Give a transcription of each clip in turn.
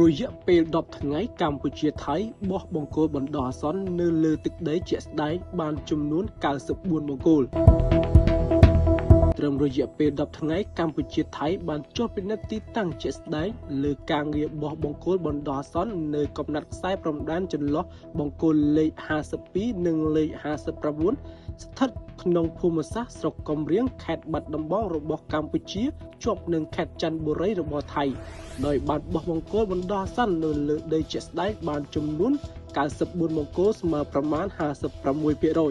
រយៈពេល10ថ្ងៃកម្ពុជាថៃបោះបង្គោលបណ្ដោះអាសន្ននៅលើទឹកដីជាក់ស្ដែងបានចំនួន94បង្គោលត្រឹមរយៈពេល10ថ្ងៃកម្ពុជាថៃបានចុះពិនិត្យទីតាំងជាក់ស្ដែងលើការងារបោះបង្គោលបណ្ដោះអាសន្ននៅកំណត់ខ្សែព្រំដែនចន្លោះបង្គោលលេខ52និងលេខ59ស្ថិតក្នុងភូមិសាស្ត្រស្រុកកំរៀងខេត្តបាត់ដំបងរបស់កម្ពុជាជាប់នឹងខេត្តចន្ទបុរីរបស់ថៃដោយបានបោះបង្គោលបណ្ដោះអាសន្ននៅលើដីជាក់ស្ដែងបានចំនួន94បង្គោលស្មើប្រមាណ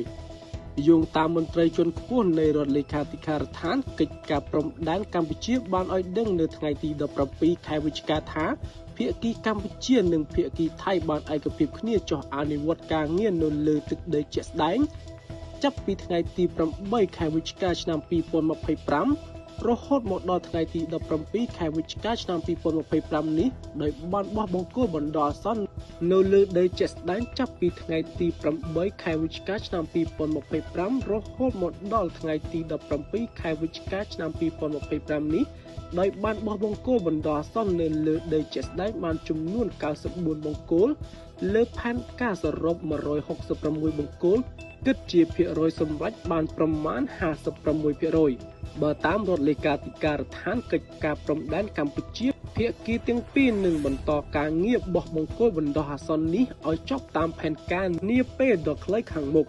56% យោងតាមមន្ត្រីជាន់ខ្ពស់នៃរដ្ឋលេខាធិការដ្ឋានកិច្ចការព្រំដែនកម្ពុជាបានឲ្យដឹងនៅថ្ងៃទី17ខែវិច្ឆិកាថាភាគីកម្ពុជានិងភាគីថៃបានឯកភាពគ្នាចុះអនុវត្តការងារនៅលើទឹកដីជាក់ស្ដែងចាប់ពីថ្ងៃទី8ខែវិច្ឆិកាឆ្នាំ2025រហូតមកដល់ថ្ងៃទី17ខែវិច្ឆិកាឆ្នាំ2025នេះដោយបានបោះបង្គោលបណ្ដោះអាសន្ននៅលើដីជាក់ស្ដែងចាប់ពីថ្ងៃទី8ខែវិច្ឆិកាឆ្នាំ2025រហូតមកដល់ថ្ងៃទី17ខែវិច្ឆិកាឆ្នាំ2025នេះដោយបានបោះបង្គោលបណ្ដោះអាសន្ននៅលើដីជាក់ស្ដែងបានចំនួន94បង្គោលលើផែនការសរុប166បង្គោលគិតជាភាគរយសម្រេចបានប្រមាណ 56% បើតាមរដ្ឋលេខាធិការដ្ឋានកិច្ចការព្រំដែនកម្ពុជាភាគីទាំងពីរនឹងបន្តការងារបោះបង្គោលបណ្ដោះអាសន្ននេះឲ្យចប់តាមផែនការនាពេលដ៏ខ្លីខាងមុខ